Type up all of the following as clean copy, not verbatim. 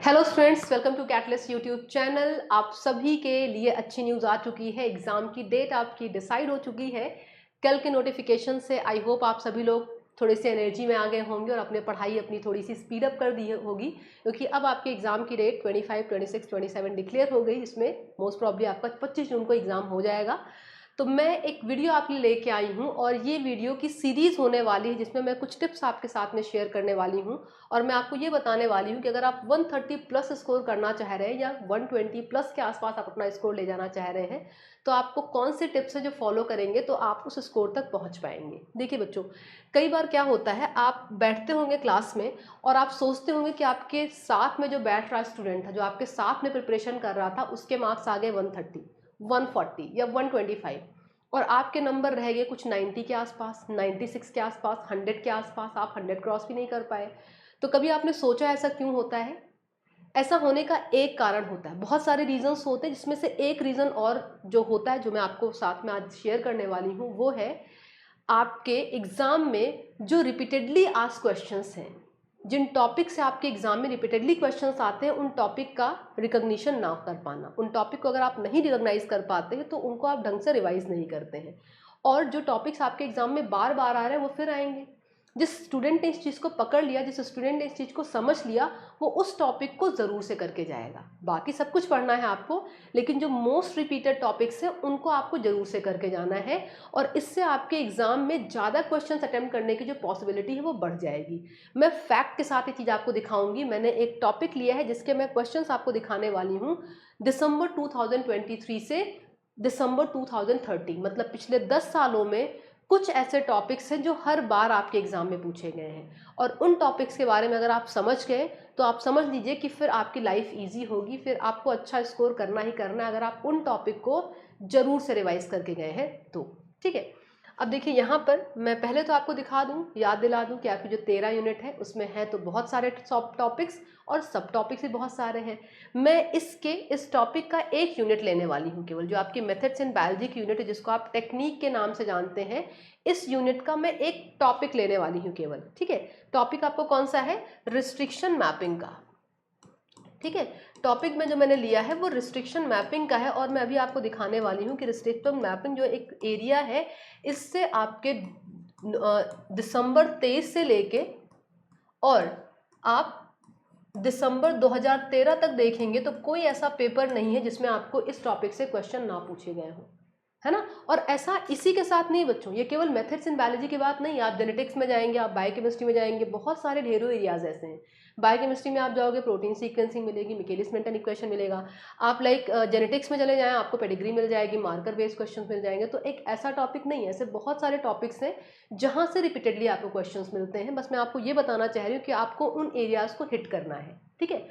Hello students, welcome to Catalyst YouTube channel. आप सभी के लिए अच्छी न्यूज़ आ चुकी है। एग्ज़ाम की डेट आपकी डिसाइड हो चुकी है। कल के नोटिफिकेशन से आई होप आप सभी लोग थोड़े से एनर्जी में आ गए होंगे और अपने पढ़ाई अपनी थोड़ी सी स्पीड अप कर दी होगी, क्योंकि अब आपके एग्ज़ाम की डेट 25, 26, 27 डिक्लेयर हो गई। इसमें मोस्ट प्रॉब्ली आपका 25 जून को एग्ज़ाम हो जाएगा। तो मैं एक वीडियो आपके लिए लेके आई हूँ और ये वीडियो की सीरीज़ होने वाली है, जिसमें मैं कुछ टिप्स आपके साथ में शेयर करने वाली हूँ। और मैं आपको ये बताने वाली हूँ कि अगर आप 130 प्लस स्कोर करना चाह रहे हैं या 120 प्लस के आसपास आप अपना स्कोर ले जाना चाह रहे हैं, तो आपको कौन से टिप्स है जो फॉलो करेंगे तो आप उस स्कोर तक पहुँच पाएंगे। देखिए बच्चों, कई बार क्या होता है, आप बैठते होंगे क्लास में और आप सोचते होंगे कि आपके साथ में जो बैठ रहा स्टूडेंट था, जो आपके साथ में प्रिपरेशन कर रहा था, उसके मार्क्स आ गए 130, 140 या 125 और आपके नंबर रह गए कुछ 90 के आसपास, 96 के आसपास, 100 के आसपास। आप 100 क्रॉस भी नहीं कर पाए। तो कभी आपने सोचा ऐसा क्यों होता है? ऐसा होने का एक कारण होता है, बहुत सारे रीजंस होते हैं, जिसमें से एक रीजन और जो होता है, जो मैं आपको साथ में आज शेयर करने वाली हूँ, वो है आपके एग्जाम में जो रिपीटेडली आस्क क्वेश्चंस हैं। जिन टॉपिक से आपके एग्जाम में रिपीटेडली क्वेश्चंस आते हैं, उन टॉपिक का रिकॉग्निशन ना कर पाना। उन टॉपिक को अगर आप नहीं रिकॉग्नाइज कर पाते हैं तो उनको आप ढंग से रिवाइज नहीं करते हैं, और जो टॉपिक्स आपके एग्जाम में बार बार आ रहे हैं वो फिर आएंगे। जिस स्टूडेंट ने इस चीज़ को पकड़ लिया, जिस स्टूडेंट ने इस चीज़ को समझ लिया, वो उस टॉपिक को ज़रूर से करके जाएगा। बाकी सब कुछ पढ़ना है आपको, लेकिन जो मोस्ट रिपीटेड टॉपिक्स हैं उनको आपको ज़रूर से करके जाना है। और इससे आपके एग्जाम में ज़्यादा क्वेश्चंस अटेम्प्ट करने की जो पॉसिबिलिटी है वो बढ़ जाएगी। मैं फैक्ट के साथ ये चीज़ आपको दिखाऊंगी। मैंने एक टॉपिक लिया है जिसके मैं क्वेश्चंस आपको दिखाने वाली हूँ दिसंबर 2023 से दिसंबर 2030, मतलब पिछले 10 सालों में कुछ ऐसे टॉपिक्स हैं जो हर बार आपके एग्जाम में पूछे गए हैं। और उन टॉपिक्स के बारे में अगर आप समझ गए तो आप समझ लीजिए कि फिर आपकी लाइफ इजी होगी, फिर आपको अच्छा स्कोर करना ही करना है, अगर आप उन टॉपिक को जरूर से रिवाइज करके गए हैं तो। ठीक है, अब देखिए यहाँ पर मैं पहले तो आपको दिखा दूँ, याद दिला दूँ कि आपकी जो 13 यूनिट है उसमें है तो बहुत सारे सब टॉपिक्स और सब टॉपिक्स भी बहुत सारे हैं। मैं इस टॉपिक का एक यूनिट लेने वाली हूँ केवल, जो आपकी मेथड्स इन बायोलॉजी की यूनिट है, जिसको आप टेक्निक के नाम से जानते हैं। इस यूनिट का मैं एक टॉपिक लेने वाली हूँ केवल। ठीक है, टॉपिक आपको कौन सा है? रिस्ट्रिक्शन मैपिंग का। ठीक है, टॉपिक में जो मैंने लिया है वो रिस्ट्रिक्शन मैपिंग का है, और मैं अभी आपको दिखाने वाली हूँ कि रिस्ट्रिक्शन मैपिंग जो एक एरिया है, इससे आपके दिसंबर 23 से लेके और आप दिसंबर 2013 तक देखेंगे तो कोई ऐसा पेपर नहीं है जिसमें आपको इस टॉपिक से क्वेश्चन ना पूछे गए हों, है ना। और ऐसा इसी के साथ नहीं बच्चों, ये केवल मेथड्स इन बायोलॉजी की बात नहीं। आप जेनेटिक्स में जाएंगे, आप बायोकेमिस्ट्री में जाएंगे, बहुत सारे ढेरों एरियाज ऐसे हैं। बायोकेमिस्ट्री में आप जाओगे, प्रोटीन सीक्वेंसिंग मिलेगी, मिकेलिस मेंटन इक्वेशन मिलेगा। आप जेनेटिक्स में चले जाएं, आपको पेडिग्री मिल जाएगी, मार्कर बेस्ड क्वेश्चन मिल जाएंगे। तो एक ऐसा टॉपिक नहीं है, ऐसे बहुत सारे टॉपिक्स हैं जहाँ से रिपीटेडली आपको क्वेश्चन मिलते हैं। बस मैं आपको ये बताना चाह रही हूँ कि आपको उन एरियाज को हिट करना है। ठीक है,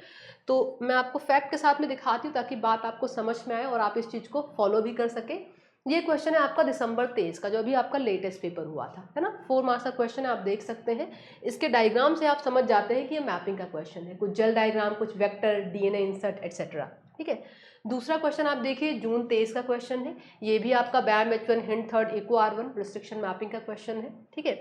तो मैं आपको फैक्ट के साथ में दिखाती हूँ ताकि बात आपको समझ में आए और आप इस चीज़ को फॉलो भी कर सके। ये क्वेश्चन है आपका दिसंबर 23 का, जो अभी आपका लेटेस्ट पेपर हुआ था, है ना। 4 मार्क्स का क्वेश्चन है, आप देख सकते हैं। इसके डायग्राम से आप समझ जाते हैं कि ये मैपिंग का क्वेश्चन है। कुछ जेल डायग्राम, कुछ वेक्टर, डीएनए इंसर्ट एटसेट्रा। ठीक है, दूसरा क्वेश्चन आप देखिए, जून 23 का क्वेश्चन है। ये भी आपका Bam H1 Hind third Eco R1 restriction mapping का क्वेश्चन है। ठीक है,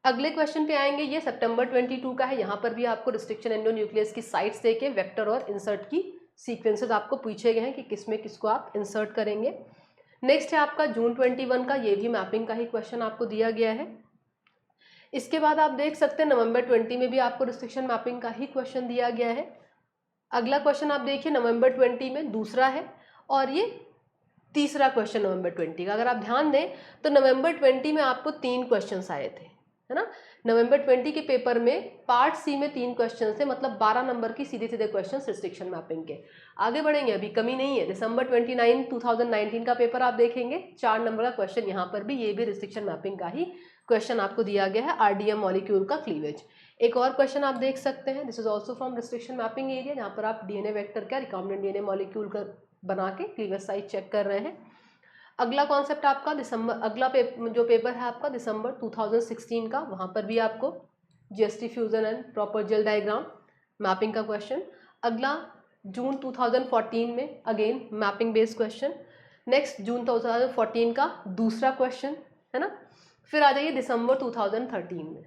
अगले क्वेश्चन पे आएंगे, ये सितंबर 22 का है। यहाँ पर भी आपको रिस्ट्रिक्शन एंडोन्यूक्लियस की साइट्स देके वेक्टर और इंसर्ट की सीक्वेंसेस आपको पूछे गए हैं कि किसमें किसको आप इंसर्ट करेंगे। नेक्स्ट है आपका जून 21 का, ये भी मैपिंग का ही क्वेश्चन आपको दिया गया है। इसके बाद आप देख सकते हैं नवंबर 20 में भी आपको रिस्ट्रिक्शन मैपिंग का ही क्वेश्चन दिया गया है। अगला क्वेश्चन आप देखिए नवंबर 20 में दूसरा है, और ये तीसरा क्वेश्चन नवंबर 20 का। अगर आप ध्यान दें तो नवंबर 20 में आपको 3 क्वेश्चन आए थे, है ना। नवंबर 20 के पेपर में पार्ट सी में 3 क्वेश्चन थे, मतलब 12 नंबर की सीधे सीधे क्वेश्चन रिस्ट्रिक्शन मैपिंग के। आगे बढ़ेंगे, अभी कमी नहीं है। दिसंबर 29 2019 का पेपर आप देखेंगे, 4 नंबर का क्वेश्चन यहाँ पर भी, ये भी रिस्ट्रिक्शन मैपिंग का ही क्वेश्चन आपको दिया गया है, आरडीएम मॉलिक्यूल का क्लीवेज। एक और क्वेश्चन आप देख सकते हैं, this is also from restriction mapping area, जहाँ पर आप डीएनए वेक्टर का रिकॉम्बिनेंट डीएनए मॉलिक्यूल का बना के क्लीवेज साइज चेक कर रहे हैं। अगला कॉन्सेप्ट आपका जो पेपर है आपका दिसंबर 2016 का, वहाँ पर भी आपको GST fusion and proper gel diagram mapping का क्वेश्चन। अगला जून 2014 में again mapping based question. Next जून 2014 का दूसरा क्वेश्चन, है ना। फिर आ जाइए दिसंबर 2013 में।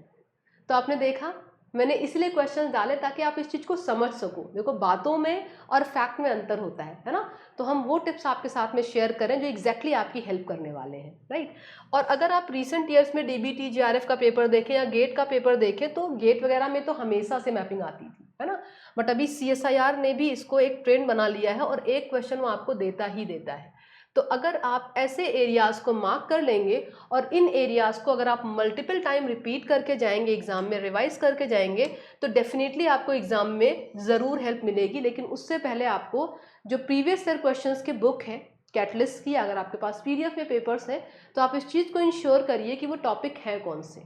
तो आपने देखा मैंने इसलिए क्वेश्चन डाले ताकि आप इस चीज़ को समझ सको। देखो बातों में और फैक्ट में अंतर होता है ना। तो हम वो टिप्स आपके साथ में शेयर करें जो एग्जैक्टली आपकी हेल्प करने वाले हैं, राइट। और अगर आप रिसेंट ईयर्स में डीबीटी जीआरएफ का पेपर देखें या गेट का पेपर देखें तो गेट वगैरह में तो हमेशा से मैपिंग आती थी, है ना। बट अभी सीएसआईआर ने भी इसको एक ट्रेंड बना लिया है और एक क्वेश्चन वो आपको देता ही देता है। तो अगर आप ऐसे एरियाज को मार्क कर लेंगे और इन एरियाज को अगर आप मल्टीपल टाइम रिपीट करके जाएंगे, एग्जाम में रिवाइज करके जाएंगे, तो डेफिनेटली आपको एग्जाम में ज़रूर हेल्प मिलेगी। लेकिन उससे पहले आपको जो प्रीवियस ईयर क्वेश्चंस की बुक है कैटलिस्ट की, अगर आपके पास पीडीएफ में पेपर्स हैं तो आप इस चीज़ को इंश्योर करिए कि वो टॉपिक है कौन से,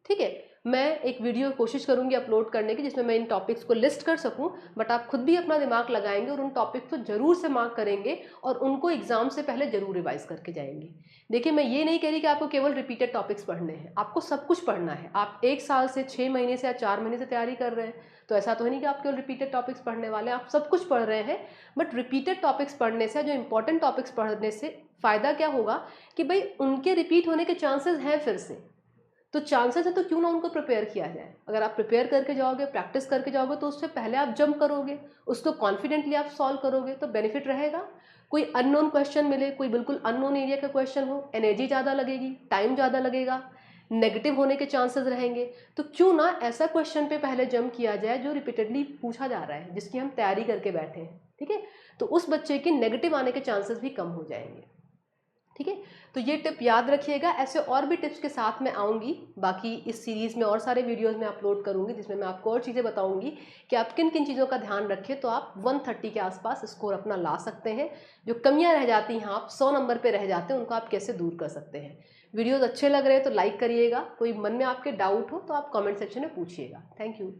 ठीक है। मैं एक वीडियो कोशिश करूंगी अपलोड करने की जिसमें मैं इन टॉपिक्स को लिस्ट कर सकूं, बट आप खुद भी अपना दिमाग लगाएंगे और उन टॉपिक्स को जरूर से मार्क करेंगे और उनको एग्जाम से पहले जरूर रिवाइज करके जाएंगे। देखिए मैं ये नहीं कह रही कि आपको केवल रिपीटेड टॉपिक्स पढ़ने हैं, आपको सब कुछ पढ़ना है। आप 1 साल से 6 महीने से या 4 महीने से तैयारी कर रहे हैं तो ऐसा तो है नहीं कि आप केवल रिपीटेड टॉपिक्स पढ़ने वाले हैं, आप सब कुछ पढ़ रहे हैं। बट रिपीटेड टॉपिक्स पढ़ने से, जो इंपॉर्टेंट टॉपिक्स पढ़ने से फ़ायदा क्या होगा कि भाई उनके रिपीट होने के चांसेस हैं फिर से, तो चांसेस है तो क्यों ना उनको प्रिपेयर किया जाए। अगर आप प्रिपेयर करके जाओगे, प्रैक्टिस करके जाओगे तो उससे पहले आप जंप करोगे, उसको कॉन्फिडेंटली आप सॉल्व करोगे तो बेनिफिट रहेगा। कोई अननोन क्वेश्चन मिले, कोई बिल्कुल अननोन एरिया का क्वेश्चन हो, एनर्जी ज़्यादा लगेगी, टाइम ज़्यादा लगेगा, नेगेटिव होने के चांसेस रहेंगे। तो क्यों ना ऐसा क्वेश्चन पे पहले जंप किया जाए जो रिपीटेडली पूछा जा रहा है, जिसकी हम तैयारी करके बैठे हैं, ठीक है। तो उस बच्चे के नेगेटिव आने के चांसेस भी कम हो जाएंगे, ठीक है। तो ये टिप याद रखिएगा। ऐसे और भी टिप्स के साथ मैं आऊँगी, बाकी इस सीरीज़ में और सारे वीडियोस में अपलोड करूँगी जिसमें मैं आपको और चीज़ें बताऊँगी कि आप किन किन चीज़ों का ध्यान रखें तो आप 130 के आसपास स्कोर अपना ला सकते हैं। जो कमियाँ रह जाती हैं, आप 100 नंबर पे रह जाते हैं, उनको आप कैसे दूर कर सकते हैं। वीडियोज़ अच्छे लग रहे हैं तो लाइक करिएगा, कोई मन में आपके डाउट हो तो आप कॉमेंट सेक्शन में पूछिएगा। Thank you.